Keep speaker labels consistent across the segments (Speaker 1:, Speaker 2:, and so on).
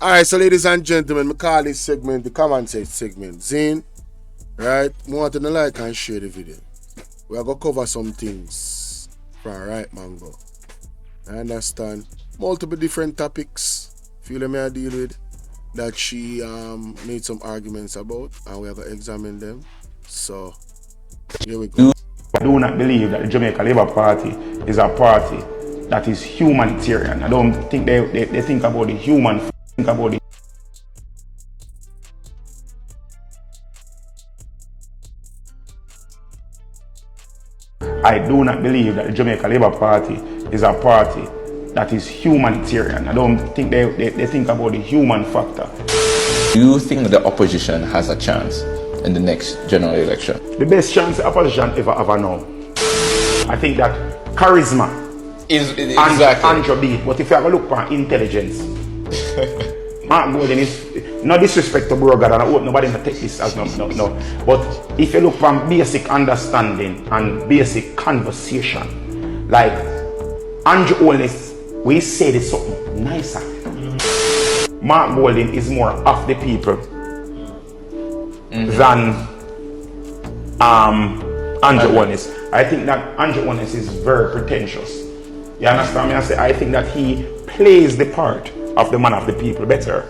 Speaker 1: Alright, so ladies and gentlemen, we call this segment the comment segment. Zane, right? We want to like and share the video. We are going to cover some things from Right Mango. I understand multiple different topics, feel me I deal with, that she made some arguments about, and we are going to examine them. So, here we go.
Speaker 2: I do not believe that the Jamaica Labour Party is a party that is humanitarian. I don't think they think about the human, think about the I do not believe that the Jamaica Labour Party is a party that is humanitarian. I don't think they think about the human factor.
Speaker 3: Do you think the opposition has a chance in the next general election?
Speaker 2: The best chance the opposition ever know. I think that charisma
Speaker 3: Is exactly.
Speaker 2: and your beat, but if you have a look for intelligence, Mark Golden is no disrespect to Brogan, and I hope nobody will take this as no. But if you look from basic understanding and basic conversation, like Andrew Holness, we say this something nicer. Mark Golden is more of the people than Andrew Holness. I think that Andrew Holness is very pretentious. You understand me? I say I think that he plays the part of the man of the people better.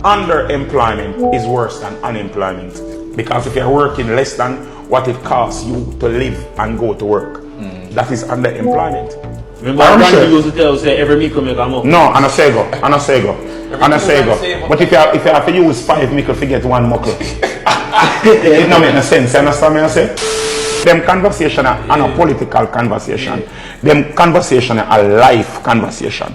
Speaker 2: Underemployment is worse than unemployment, because if you're working less than what it costs you to live and go to work, that is underemployment.
Speaker 4: Remember, Randy used to tell us that every micro make a month.
Speaker 2: No, and I say go. But if you have to use 5 mickle to get 1 muckle, it don't make no sense. You understand me? I say them conversation are not a political conversation. Them conversation are a life conversation.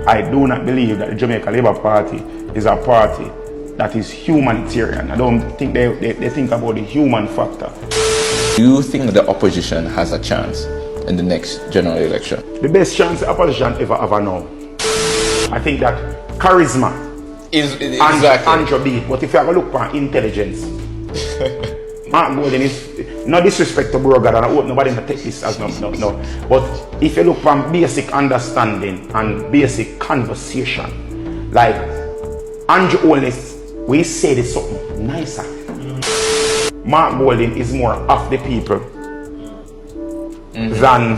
Speaker 2: I do not believe that the Jamaica Labour Party is a party that is humanitarian. I don't think they think about the human factor.
Speaker 3: Do you think the opposition has a chance in the next general election?
Speaker 2: The best chance the opposition ever know. I think that charisma
Speaker 3: Is exactly.
Speaker 2: and your beat, but if you have a look for intelligence, Mark Golden is no disrespect to Brogan, and I hope nobody will take this as no. But if you look from basic understanding and basic conversation, like Andrew Holness, we say this something nicer. Mark Golden is more of the people than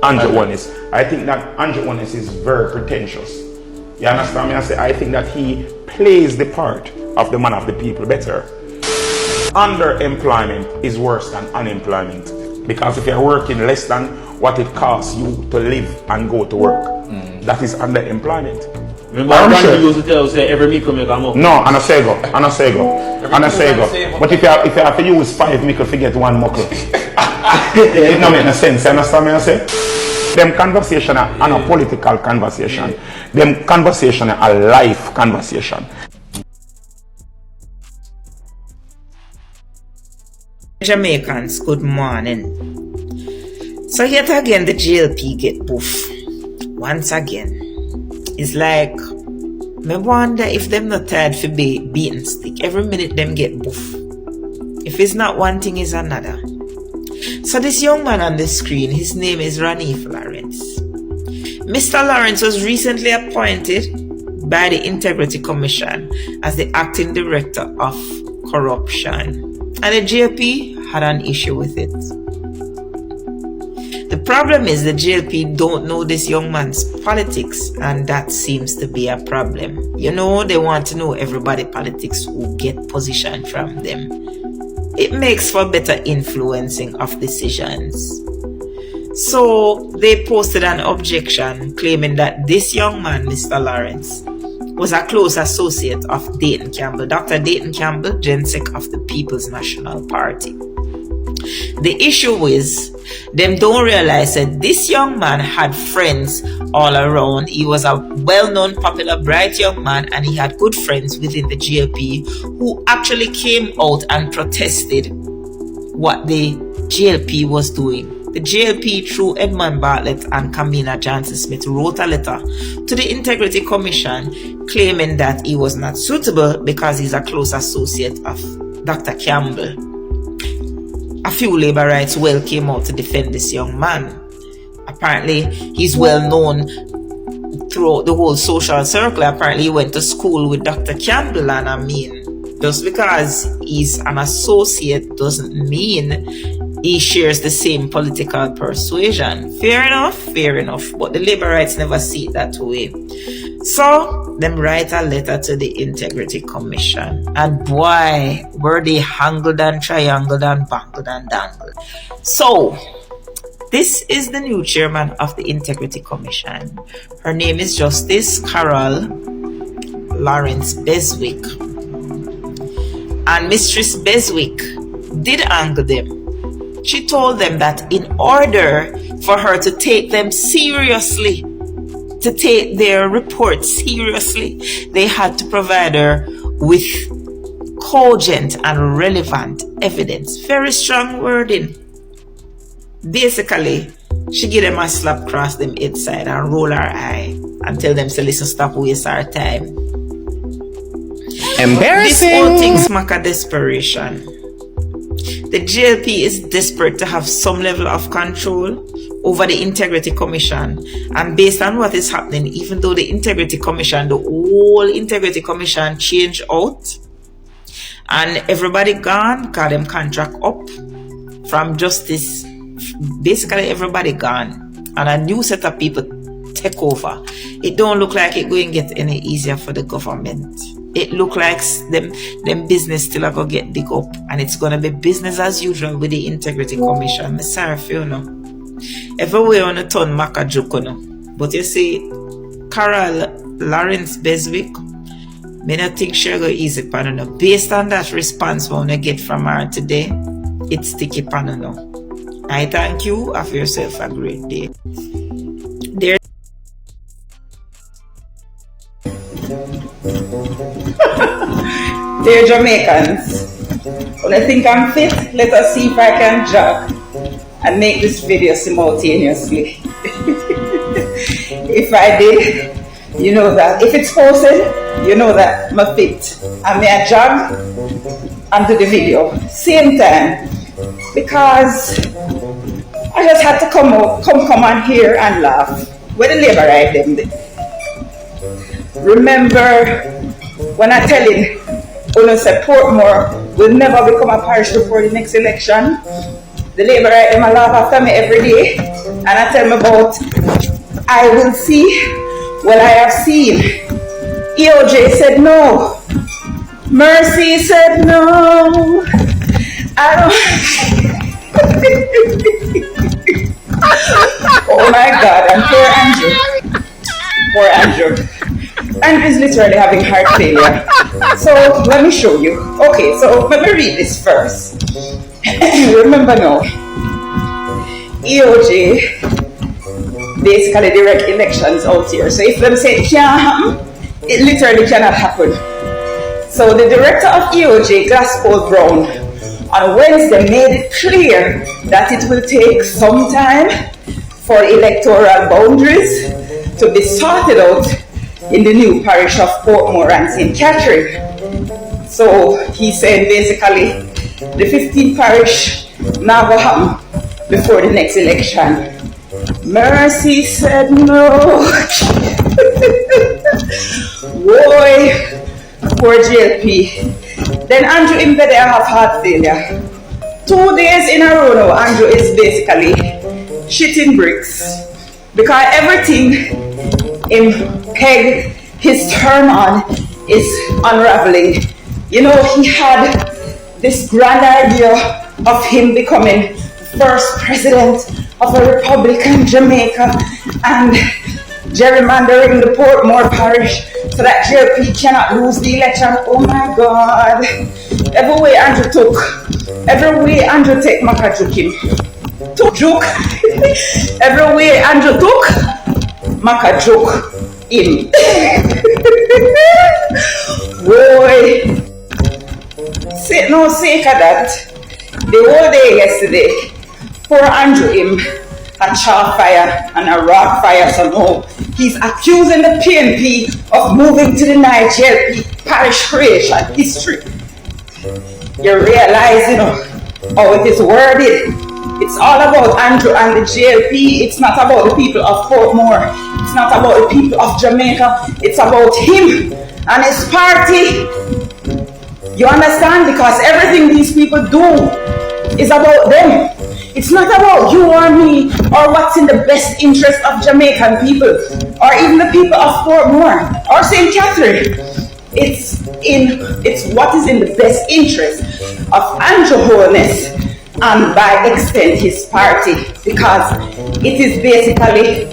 Speaker 2: Andrew Holness. I think that Andrew Holness is very pretentious. You understand me? I say I think that he plays the part of the man of the people better. Underemployment is worse than unemployment, because if you're working less than what it costs you to live and go to work, that is underemployment.
Speaker 4: Remember, Randy used to tell us that every micro make a month.
Speaker 2: No, and I say go. But if you have to use 5 mickle to get 1 muckle, it don't make no sense. You understand me? I say them conversation are not a political conversation. Them conversation are a life conversation.
Speaker 5: Jamaicans, good morning. So yet again the GLP get poof. Once again. It's like, me wonder if them not tired for be beaten stick. Every minute them get boof. If it's not one thing, it's another. So this young man on the screen, his name is Ranif Lawrence. Mr. Lawrence was recently appointed by the Integrity Commission as the acting director of corruption. And the JLP had an issue with it. The problem is the JLP don't know this young man's politics, and that seems to be a problem. You know, they want to know everybody politics who get position from them. It makes for better influencing of decisions. So they posted an objection claiming that this young man, Mr. Lawrence, was a close associate of Dayton Campbell, Dr. Dayton Campbell, Gensec of the People's National Party. The issue is, them don't realize that this young man had friends all around. He was a well-known, popular, bright young man, and he had good friends within the GLP who actually came out and protested what the GLP was doing. The JLP, through Edmund Bartlett and Kamina Johnson-Smith, wrote a letter to the Integrity Commission claiming that he was not suitable because he's a close associate of Dr. Campbell. a few labor rights well came out to defend this young man. Apparently, he's well known throughout the whole social circle. Apparently, he went to school with Dr. Campbell, and I mean, just because he's an associate doesn't mean he shares the same political persuasion. Fair enough, but the labor rights never see it that way. So, them write a letter to the Integrity Commission, and boy, were they hangled and triangled and bangled and dangled. So, this is the new chairman of the Integrity Commission. Her name is Justice Carol Lawrence Beswick. And Mistress Beswick did angle them. She told them that in order for her to take them seriously, to take their report seriously, they had to provide her with cogent and relevant evidence. Very strong wording. Basically, she give them a slap across them headside and roll her eye and tell them to listen, stop waste our time.
Speaker 2: Embarrassing.
Speaker 5: This whole thing smack of desperation. The JLP is desperate to have some level of control over the Integrity Commission, and based on what is happening, even though the Integrity Commission, the whole Integrity Commission changed out and everybody gone, got them contract up from justice, basically everybody gone, and a new set of people take over. It don't look like it going to get any easier for the government. It look like them business still are going to get dig up, and it's going to be business as usual with the Integrity Commission. I'm sorry for you know. Everywhere on a ton maka joke, you know. But you see, Carol Lawrence Beswick, me not think she'll go easy pan no. Based on that response we get from her today, it's sticky pan no. I thank you. Have yourself a great day.
Speaker 6: Dear Jamaicans, when I think I'm fit, let us see if I can jog and make this video simultaneously. If I did, you know that. If it's posted, you know that I'm fit. I may jog and do the video same time, because I just had to come on here and laugh. Where the labor right them. Remember when I tell you, when I say Portmore will never become a parish before the next election, the labor right them laugh after me every day, and I tell them about I will see what I have seen. EOJ said no. Mercy said no. I don't. Oh my God! And poor Andrew. Andrew's literally having heart failure. So let me show you. Okay, so let me read this first. Remember now, EOJ basically direct elections out here. So if them say it can't happen, it literally cannot happen. So the director of EOJ, Glasspool Brown, on Wednesday made it clear that it will take some time for electoral boundaries to be sorted out in the new parish of Portmore and St. Catherine. So he said basically the 15th parish now will happen before the next election. Mercy said no. Boy, poor JLP. Then Andrew in bed have heart failure. 2 days in a row now, Andrew is basically shitting bricks, because everything in peg his term on is unraveling. You know, he had this grand idea of him becoming first president of a Republican Jamaica and gerrymandering the Portmore parish so that JLP cannot lose the election. Oh my God. Every way Andrew take Maka juke him. Took juke. Every way Andrew took, Maka juke him. Boy. No sake of that. The whole day yesterday, poor Andrew him a chalk fire and a rock fire, so no. He's accusing the PNP of moving to the Niger parish creation history. You realize, you know, how it is worded. It's all about Andrew and the JLP. It's not about the people of Portmore. It's not about the people of Jamaica. It's about him and his party. You understand? Because everything these people do is about them. It's not about you or me or what's in the best interest of Jamaican people or even the people of Portmore or St. Catherine. It's what is in the best interest of Andrew Holness and by extent his party, because it is basically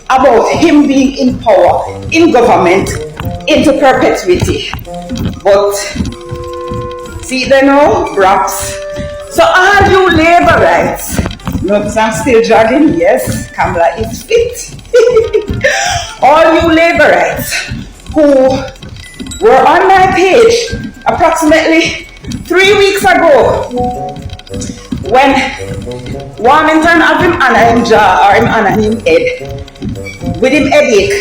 Speaker 6: about him being in power, in government, into perpetuity. But see they know, perhaps. So all you labor rights, notice I'm still jogging, yes, Kamala is fit. All you labor rights who were on my page approximately 3 weeks ago when Warmington have him honor him jaw or him honor him head with him headache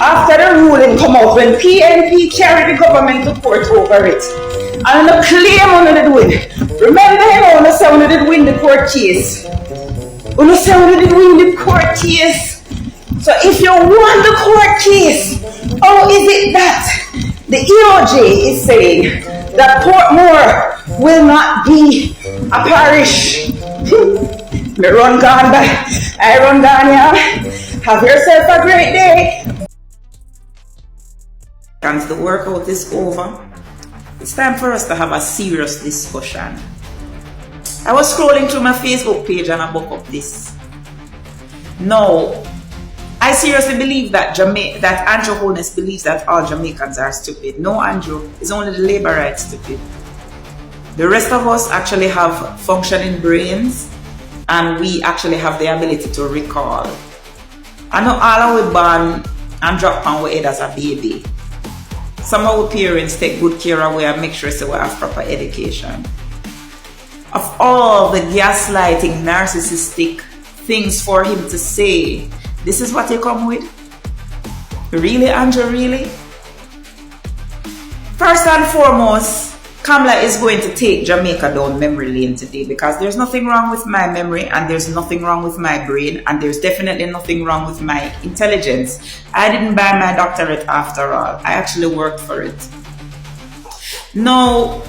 Speaker 6: after the ruling come out when PNP carried the government to court over it. And the claim on the win. Remember him on say when did win the court case. When say when did win the court case. So if you won the court case, how is it that the EOJ is saying that Portmore will not be a parish? Me run gone by. I run down here. Have yourself a great day. Once the workout is over, it's time for us to have a serious discussion. I was scrolling through my Facebook page and I woke up this. No, I seriously believe that Andrew Holness believes that all Jamaicans are stupid. No, Andrew, it's only the labor rights stupid. The rest of us actually have functioning brains and we actually have the ability to recall. I know all of we born and drop on our head as a baby. Some of our parents take good care of we and make sure we have proper education. Of all the gaslighting, narcissistic things for him to say, this is what you come with? Really, Andrew, really? First and foremost, Kamala is going to take Jamaica down memory lane today because there's nothing wrong with my memory and there's nothing wrong with my brain and there's definitely nothing wrong with my intelligence. I didn't buy my doctorate after all. I actually worked for it. Now,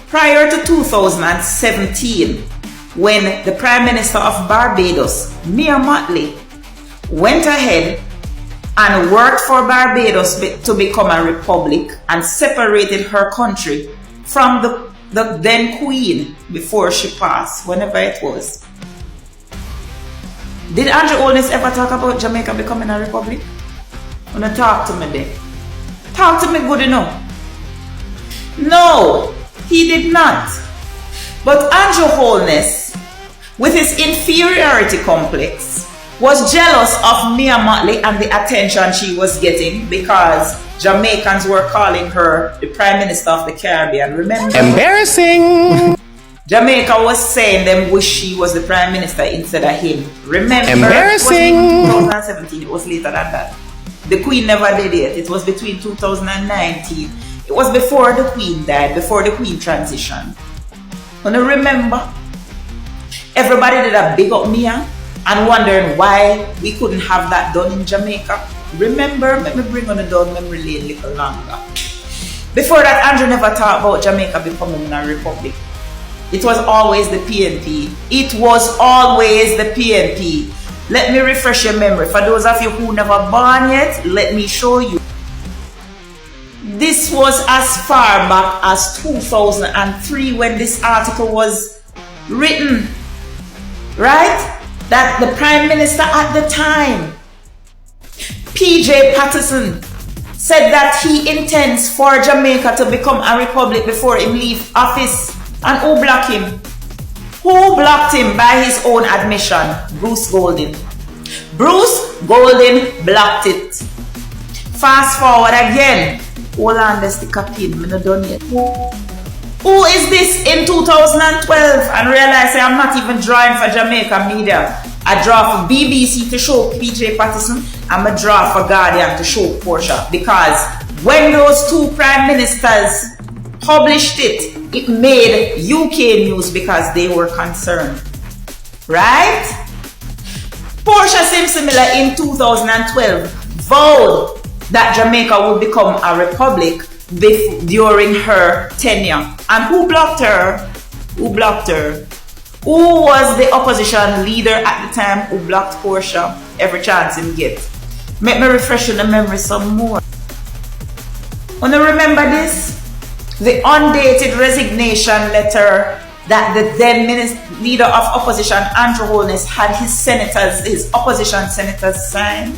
Speaker 6: prior to 2017, when the Prime Minister of Barbados, Mia Mottley, went ahead and worked for Barbados to become a republic and separated her country from the then queen before she passed, whenever it was. Did Andrew Holness ever talk about Jamaica becoming a republic? Wanna talk to me then? Talk to me good enough. No, he did not. But Andrew Holness, with his inferiority complex, was jealous of Mia Mottley and the attention she was getting because Jamaicans were calling her the Prime Minister of the Caribbean. Remember? Embarrassing! Jamaica was saying them wish she was the Prime Minister instead of him. Remember? Embarrassing! It was in 2017, it was later than that. The Queen never did it. It was between 2019. It was before the Queen died, before the Queen transitioned. Wanna remember? Everybody did a big up Mia and wondering why we couldn't have that done in Jamaica. Remember, let me bring on the down memory lane a little longer. Before that, Andrew never talked about Jamaica becoming a republic. It was always the PNP. It was always the PNP. Let me refresh your memory. For those of you who never born yet, let me show you. This was as far back as 2003 when this article was written, right? That the Prime Minister at the time, PJ Patterson, said that he intends for Jamaica to become a republic before he leaves office. And who blocked him? Who blocked him by his own admission? Bruce Golding. Bruce Golding blocked it. Fast forward again. Hold on, let's stick up in. I'm not done yet. Who is this in 2012 and realize I'm not even drawing for Jamaica media. I draw for BBC to show PJ Patterson. I'm a draw for Guardian to show Portia. Because when those two prime ministers published it it made UK news because they were concerned, right? Portia Simpson Miller in 2012 vowed that Jamaica would become a republic during her tenure. And who blocked her? Who blocked her? Who was the opposition leader at the time who blocked Portia every chance him get? Make me refresh the memory some more. Wanna remember this? The undated resignation letter that the then leader of opposition, Andrew HOLNESS, had his opposition senators sign.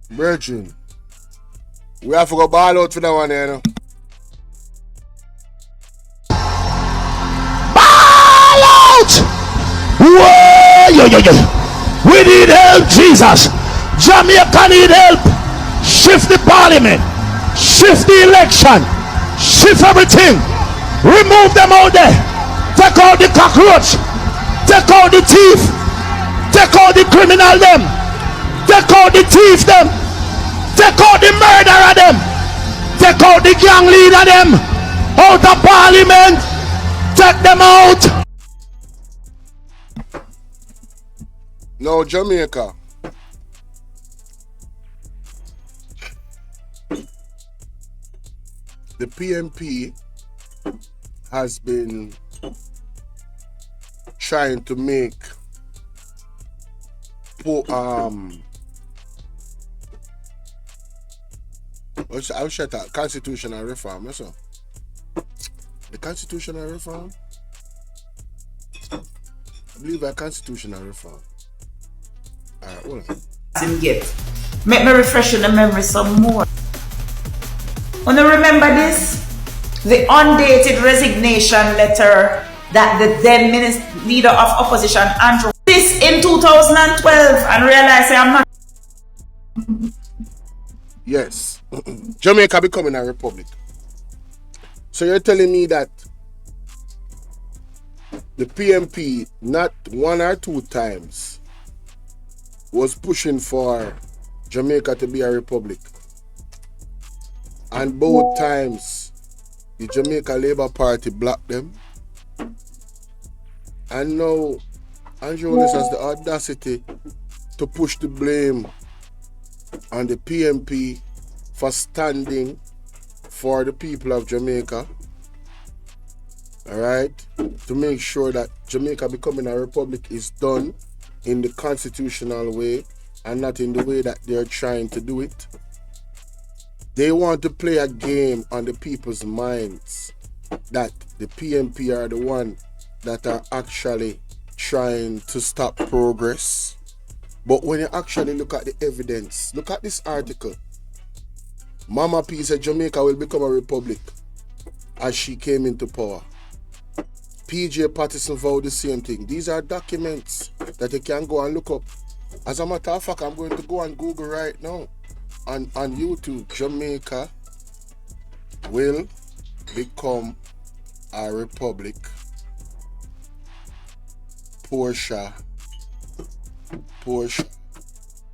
Speaker 1: Virgin, we have to go ball out for that one, you know.
Speaker 2: Ball out! Whoa! We need help, Jesus. Jamaica need help. Shift the parliament. Shift the election. Shift everything. Remove them out there. Take out the cockroach. Take out the thief. Take out the criminal them. Take out the thief them. Take out the murderer them. Take out the gang leader them. Out of parliament. Take them out.
Speaker 1: Now Jamaica. The PMP has been trying to make I'll shut that constitutional reform. That's all. The constitutional reform. I believe a constitutional reform. Alright, hold on.
Speaker 6: Make me refresh the memory some more. Wanna remember this? The undated resignation letter that the then leader of opposition, Andrew, this in 2012 and realized I'm not.
Speaker 1: Yes. Jamaica becoming a republic. So you're telling me that the PMP not one or two times was pushing for Jamaica to be a republic, and both times the Jamaica Labour Party blocked them, and now Andrew HOLNESS has the audacity to push the blame on the PMP for standing for the people of Jamaica, alright, to make sure that Jamaica becoming a republic is done in the constitutional way and not in the way that they're trying to do it. They want to play a game on the people's minds that the PMP are the one that are actually trying to stop progress. But when you actually look at the evidence, look at this article. Mama P said Jamaica will become a republic as she came into power. PJ Patterson vowed the same thing. These are documents that you can go and look up. As a matter of fact, I'm going to go and Google right now on YouTube. Jamaica will become a republic. Portia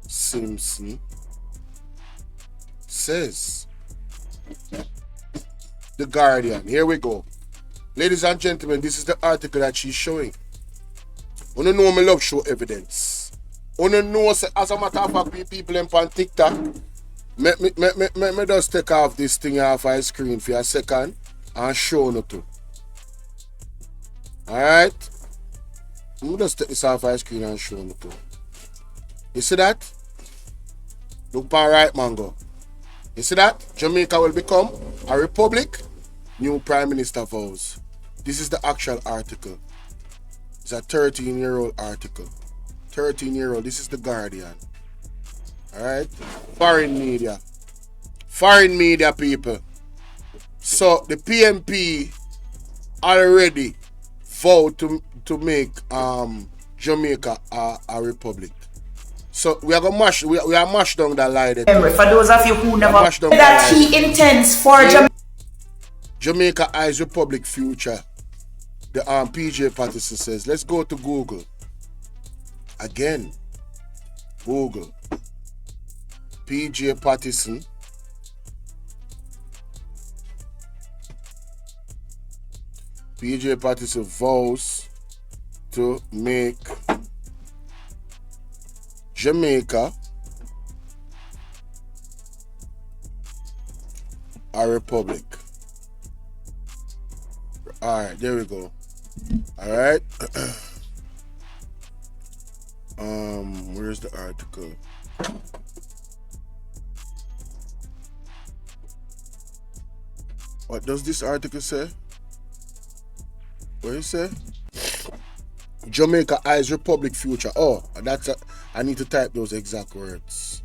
Speaker 1: Simpson says. The Guardian. Here we go. Ladies and gentlemen, this is the article that she's showing. You know me love show evidence. You know, as a matter of fact, people on TikTok, me just take off this thing off my screen for a second and show you too. Alright? Let me just take this off my screen and show you too. You see that? Look on right, Mango. You see that? Jamaica will become a republic. New Prime Minister vows. This is the actual article. It's a 13-year-old article. 13-year-old. This is the Guardian. Alright? Foreign media. Foreign media, people. So the PMP already vowed to make Jamaica a republic. So we are gonna mash. We are mash down that lie.
Speaker 6: Remember, for those of you who never that he intends for
Speaker 1: Jamaica as republic future. The PJ Patterson says. Let's go to Google. Again. Google. PJ Patterson PJ Patterson vows to make Jamaica a republic. Alright, there we go. Alright. Where's the article? What does this article say? What do you say? Jamaica eyes republic future. Oh, that's I need to type those exact words.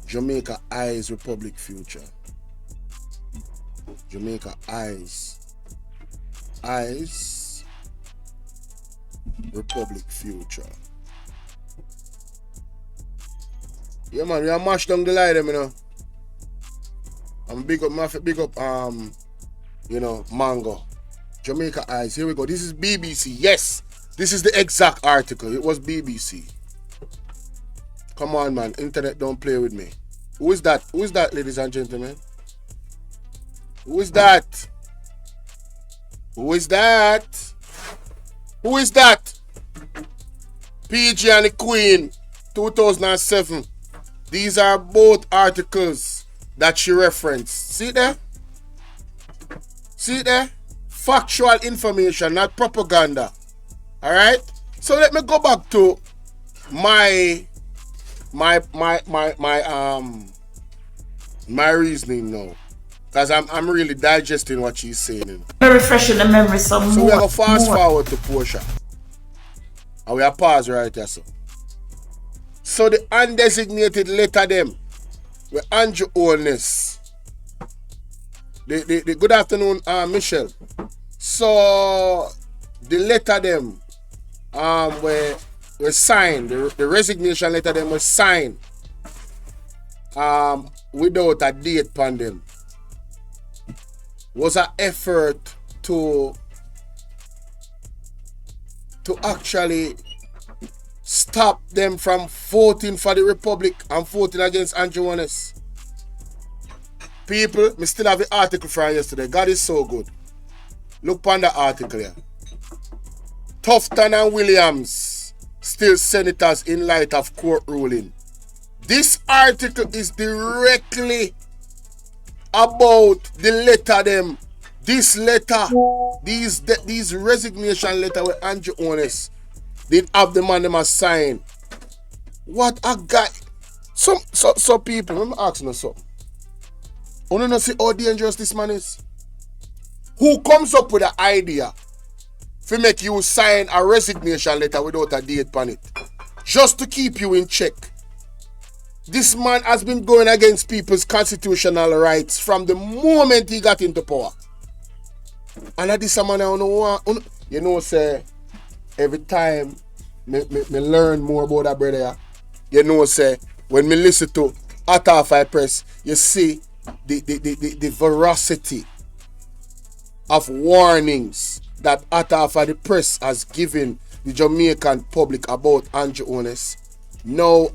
Speaker 1: Jamaica eyes republic future. Jamaica eyes republic future. Yeah man, we are mash down the line them, you know. I'm big up you know, Mango. Jamaica eyes. Here we go. This is BBC. Yes. This is the exact article. It was BBC. Come on, man. Internet, don't play with me. Who is that? Who is that, ladies and gentlemen? Who is that? Who is that? Who is that? PG and the Queen, 2007. These are both articles that she referenced. See there? See there? Factual information, not propaganda. Alright? So let me go back to my reasoning now. Because I'm really digesting what she's saying.
Speaker 5: Refreshing the memory some
Speaker 1: so
Speaker 5: more.
Speaker 1: we are going to fast forward to Portia. And we are pause right here. So the undesignated letter them with Andrew HOLNESS. The good afternoon, Michelle. So the letter them were signed. The resignation letter them was signed without a date upon them. Was an effort to actually stop them from voting for the Republic and voting against Andrew HOLNESS. People, me still have the article from yesterday. God is so good. Look on the article here. Tufton and Williams still senators in light of court ruling. This article is directly about the letter them. This letter, these resignation letter with Andrew HOLNESS did have the man them a sign. What a guy. So people, let me ask you something. You don't know see how dangerous this man is? Who comes up with the idea to make you sign a resignation letter without a date on it? Just to keep you in check. This man has been going against people's constitutional rights from the moment he got into power. And that this man I don't want, you know, say every time me learn more about that brother, you know, say when me listen to Atafai Press, you see the veracity of warnings that Atafai the Press has given the Jamaican public about Andrew HOLNESS. Now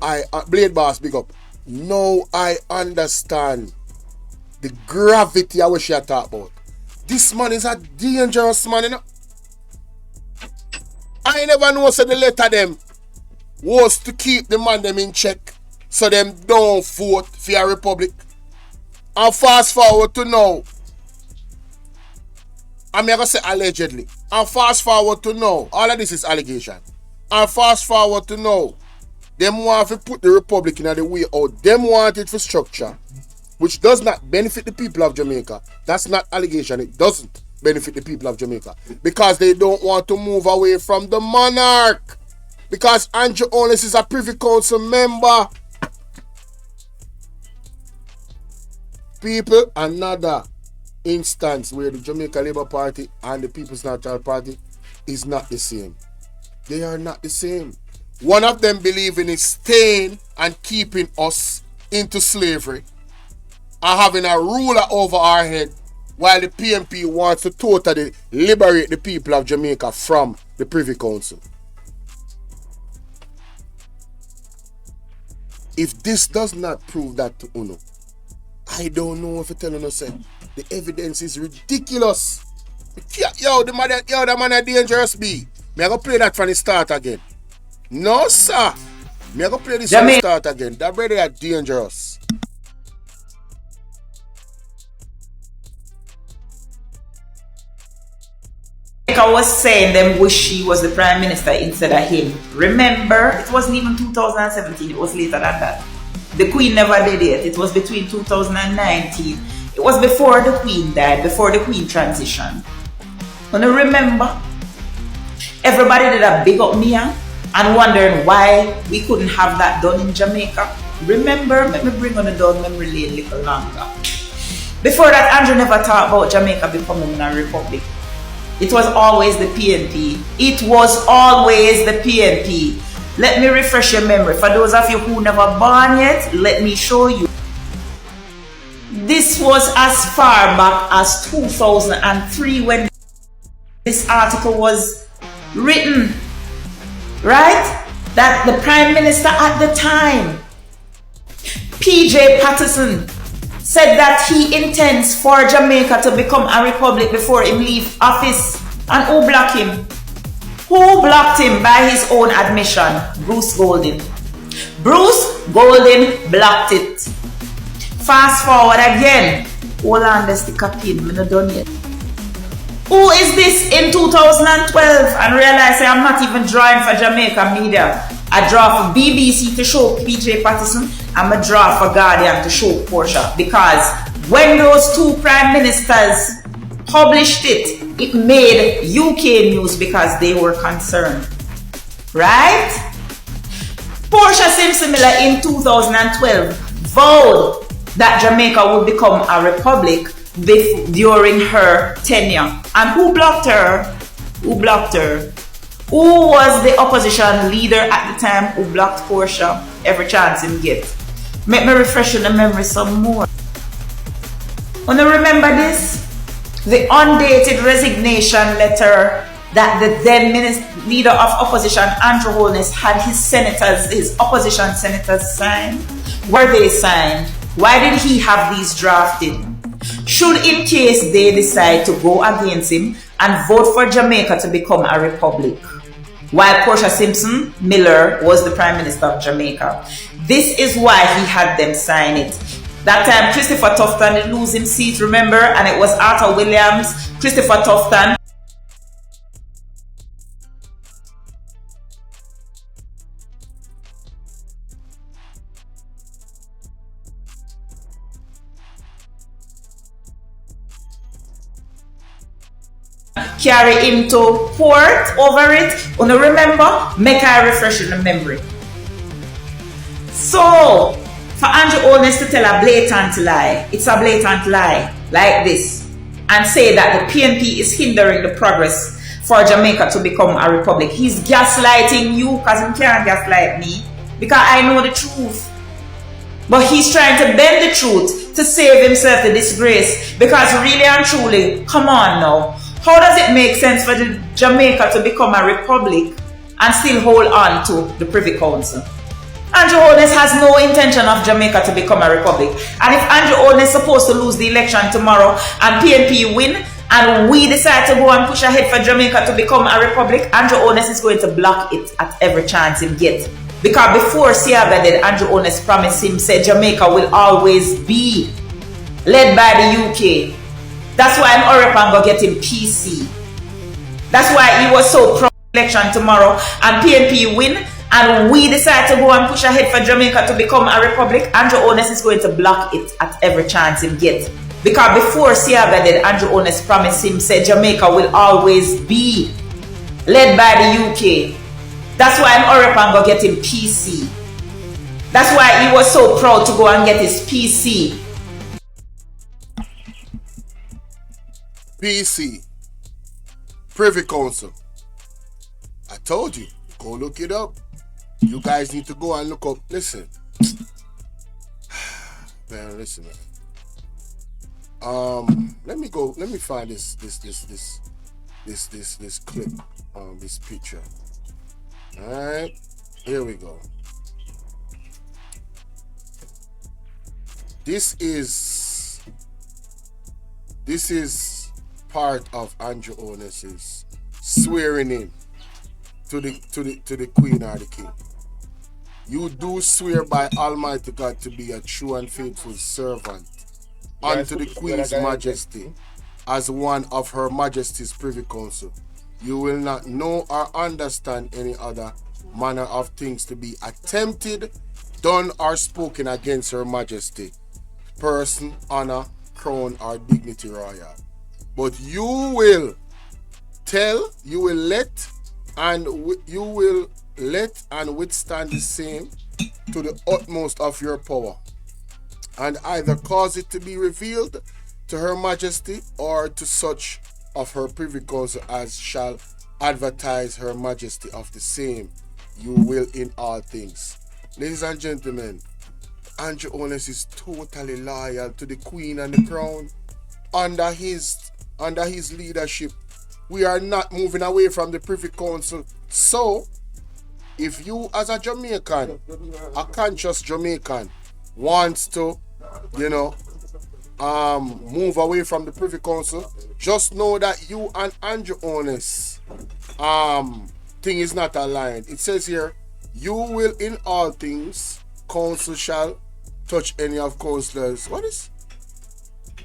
Speaker 1: Blade Boss, big up. Now I understand the gravity of what she talk about. This man is a dangerous man, you know. I never know so the letter them was to keep the man them in check so them don't vote for a republic. And fast forward to now. I'm going to say allegedly. And fast forward to now. All of this is allegation. And fast forward to now. Them want to put the republic in the way out. Them want it for structure, which does not benefit the people of Jamaica. That's not allegation. It doesn't benefit the people of Jamaica. Because they don't want to move away from the monarch. Because Andrew HOLNESS is a Privy Council member. People, another instance where the Jamaica Labour Party and the People's National Party is not the same. They are not the same. One of them believe in staying and keeping us into slavery and having a ruler over our head, while the PNP wants to totally liberate the people of Jamaica from the Privy Council. If this does not prove that to UNO, I don't know if you're telling us the evidence is ridiculous. Yo, the man a dangerous B. Me I go play that from the start again. No, sir. Me I go play this from the start again. That brother are dangerous.
Speaker 6: I was saying them wish she was the prime minister instead of him. Remember, it wasn't even 2017, it was later than that. The Queen never did it. It was between 2019. It was before the Queen died, before the Queen transitioned. And remember, everybody did a big up Mia and wondering why we couldn't have that done in Jamaica. Remember, let me bring on the down memory lane a little longer. Before that, Andrew never talked about Jamaica becoming a republic. It was always the PNP. It was always the PNP. Let me refresh your memory. For those of you who never born yet, let me show you. This was as far back as 2003 when this article was written, right? That the Prime Minister at the time, PJ Patterson, said that he intends for Jamaica to become a republic before he leaves office. And who blocked him? Who blocked him by his own admission? Bruce Golding. Bruce Golding blocked it. Fast forward again. Hold on, let's stick a pin. I'm not done yet. Who is this in 2012? And realize I'm not even drawing for Jamaica media. I draw for BBC to show PJ Patterson. I'm a draw for Guardian to show Portia. Because when those two prime ministers published it, it made UK news because they were concerned. Right? Portia Simpson Miller in 2012 vowed that Jamaica would become a republic during her tenure. And who blocked her? Who blocked her? Who was the opposition leader at the time who blocked Portia every chance him get? Make me refresh the memory some more. Wanna remember this? The undated resignation letter that the then leader of opposition, Andrew Holness, had his opposition senators sign. Were they signed? Why did he have these drafted? Should in case they decide to go against him and vote for Jamaica to become a republic, while Portia Simpson Miller was the Prime Minister of Jamaica. This is why he had them sign it. That time Christopher Tufton did lose his seat, remember? And it was Arthur Williams, Christopher Tufton. Carry him to court over it. Wanna remember? Make I refresh in the memory. So, for Andrew Holness to tell a blatant lie, it's a blatant lie, like this, and say that the PNP is hindering the progress for Jamaica to become a republic. He's gaslighting you because he can't gaslight me because I know the truth. But he's trying to bend the truth to save himself the disgrace because really and truly, come on now, how does it make sense for Jamaica to become a republic and still hold on to the Privy Council? Andrew Holness has no intention of Jamaica to become a republic. And if Andrew Holness is supposed to lose the election tomorrow and PNP win, and we decide to go and push ahead for Jamaica to become a republic, Andrew Holness is going to block it at every chance he gets. Because before Siaga did, Andrew Holness promised him, said Jamaica will always be led by the UK. That's why I'm Oripan go get him PC. That's why he was so pro-election tomorrow and PNP win, and we decide to go and push ahead for Jamaica to become a republic, Andrew Holness is going to block it at every chance he gets. Because before Siaga did, Andrew Holness promised him, said Jamaica will always be led by the UK. That's why I'm Oripan go get him PC. That's why he was so proud to go and get his PC.
Speaker 1: PC. Privy Council. I told you, go look it up. You guys need to go and look up. Listen. Man, listen, man. Let me find this clip, this picture. Alright, here we go. This is part of Andrew Holness's swearing in to the Queen or the King. You do swear by Almighty God to be a true and faithful servant unto the Queen's Majesty as one of Her Majesty's Privy Council. You will not know or understand any other manner of things to be attempted, done, or spoken against Her Majesty, person, honor, crown, or dignity royal. But you will let and withstand the same to the utmost of your power, and either cause it to be revealed to Her Majesty or to such of her Privy Council as shall advertise Her Majesty of the same. You will in all things. Ladies and gentlemen, Andrew Holness is totally loyal to the Queen and the Crown under his leadership. We are not moving away from the Privy Council. So, if you as a Jamaican, a conscious Jamaican, wants to, move away from the Privy Council, just know that you and Andrew Holness thing is not aligned. It says here, you will in all things, council shall touch any of councillors. What is?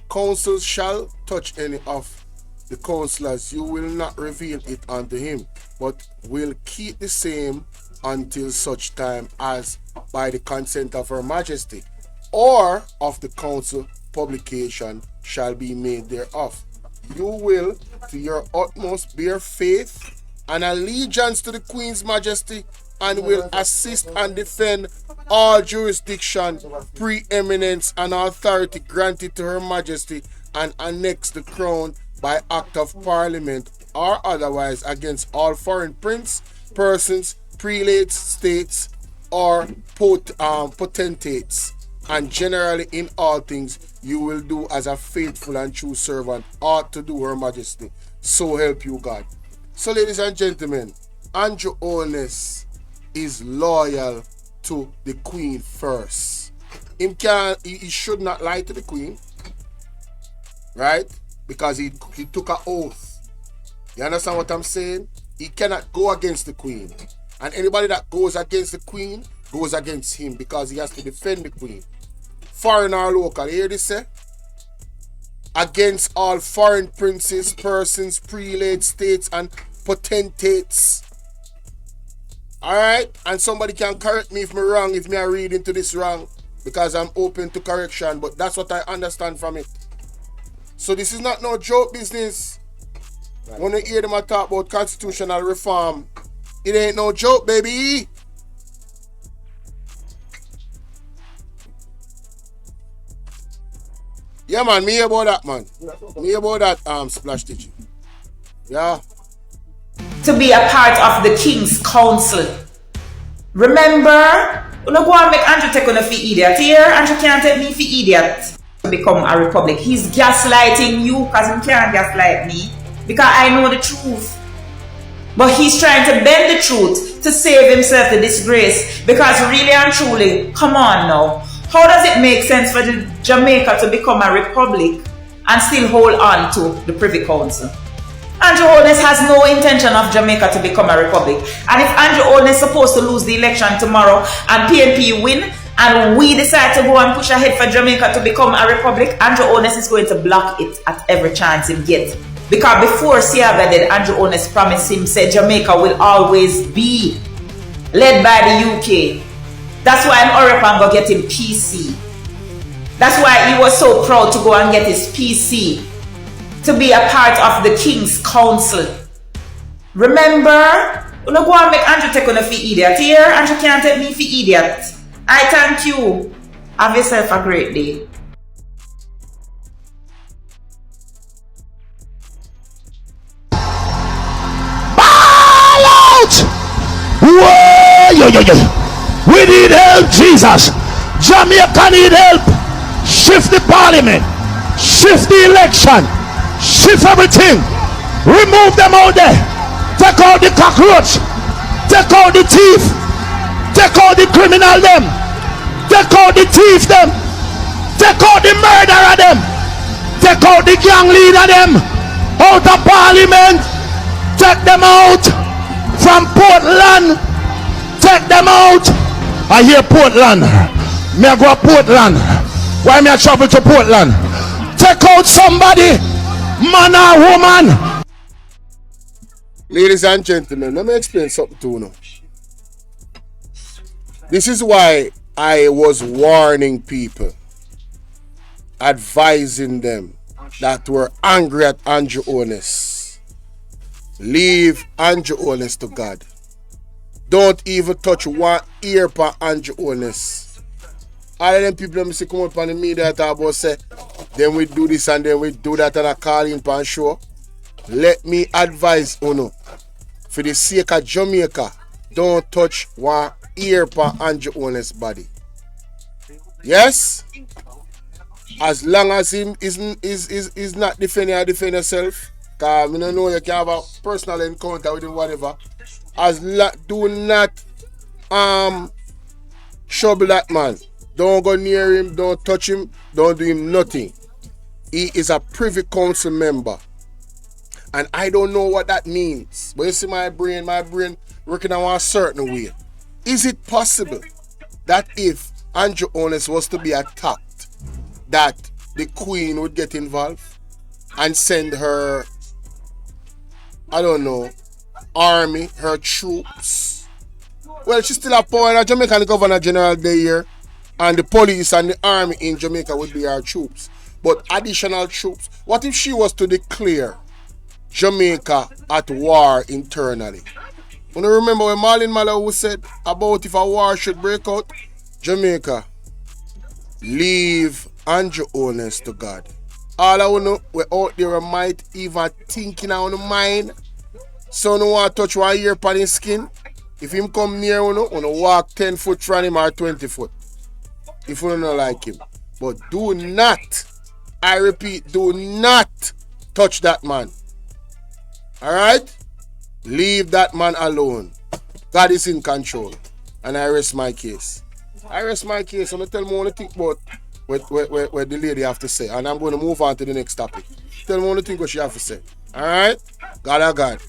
Speaker 1: Council shall touch any of the councillors. You will not reveal it unto him, but will keep the same until such time as by the consent of Her Majesty or of the council publication shall be made thereof. You will to your utmost bear faith and allegiance to the Queen's Majesty, and will assist and defend all jurisdiction, preeminence, and authority granted to Her Majesty, and annex the crown by act of Parliament or otherwise against all foreign prince, persons, prelates, states, or potentates. And generally in all things you will do as a faithful and true servant ought to do Her Majesty. So help you God. So ladies and gentlemen, Andrew Holness is loyal to the Queen first. He should not lie to the Queen, right? Because he took an oath. You understand what I'm saying? He cannot go against the Queen. And anybody that goes against the Queen goes against him, because he has to defend the Queen. Foreign or local, you hear this say? Against all foreign princes, persons, prelates, states, and potentates. Alright? And somebody can correct me if I'm wrong, if me I read into this wrong, because I'm open to correction, but that's what I understand from it. So this is not no joke business. Right. When you hear them talk about constitutional reform, it ain't no joke, baby. Yeah, man, me about that, man. Me about that, Splash Digi. Yeah.
Speaker 5: To be a part of the King's Council. Remember, you don't go and make Andrew take on a fee idiot here. Andrew can't take me for idiot to become a republic. He's gaslighting you because he can't gaslight me, because I know the truth. But he's trying to bend the truth to save himself the disgrace. Because really and truly, come on now, how does it make sense for Jamaica to become a republic and still hold on to the Privy Council? Andrew Holness has no intention of Jamaica to become a republic. And if Andrew Holness is supposed to lose the election tomorrow and PNP win, and we decide to go and push ahead for Jamaica to become a republic, Andrew Holness is going to block it at every chance he gets. Because before Siaga did, Andrew Holness promised him, said Jamaica will always be led by the UK. That's why Orepan go get him PC. That's why he was so proud to go and get his PC, to be a part of the King's Council. Remember, you don't go and make Andrew take on a fee idiot here. Andrew can't take me for idiot. I thank you. Have yourself a great day.
Speaker 2: Ball out! Whoa! We need help, Jesus. Jamaica need help. Shift the parliament. Shift the election. Shift everything. Remove them out there. Take out the cockroach. Take out the thief. Take out the criminal them. Take out the thief them. Take out the murderer them. Take out the gang leader them.
Speaker 1: of Parliament, take them out from Portland. Take them out. I hear Portland. Me I go to Portland. Why me I travel to Portland? Take out somebody, man or woman. Ladies and gentlemen, let me explain something to you now. This is why I was warning people, advising them that were angry at Andrew HOLNESS. Leave Andrew HOLNESS to God. Don't even touch one ear for Andrew HOLNESS. All of them people that come up on the media that about say, then we do this and then we do that and I call in for show. Let me advise you, for the sake of Jamaica, don't touch one ear for Andrew HOLNESS body. Yes? As long as him is not defending or defend yourself, because I don't know you can have a personal encounter with him, whatever. Do not trouble that man. Don't go near him, don't touch him, don't do him nothing. He is a Privy Council member. And I don't know what that means. But you see my brain working in a certain way. Is it possible that if Andrew HOLNESS was to be attacked, that the Queen would get involved and send her, I don't know, army, her troops? Well, she still have power in a Jamaican Governor General there here, and the police and the army in Jamaica would be our troops. But additional troops, what if she was to declare Jamaica at war internally? You remember when Marlon Malawi said about if a war should break out? Jamaica, leave Andrew HOLNESS to God. All I know, we out there might even thinking on the mind. So no want to touch one ear on his skin. If him come near you, walk 10 foot from him or 20 foot. If you don't like him. But do not, I repeat, do not touch that man. Alright? Leave that man alone. God is in control. And I rest my case. I rest my case. I'm going to tell me what I think about what the lady have to say. And I'm going to move on to the next topic. Tell me what I think what she have to say. Alright? God.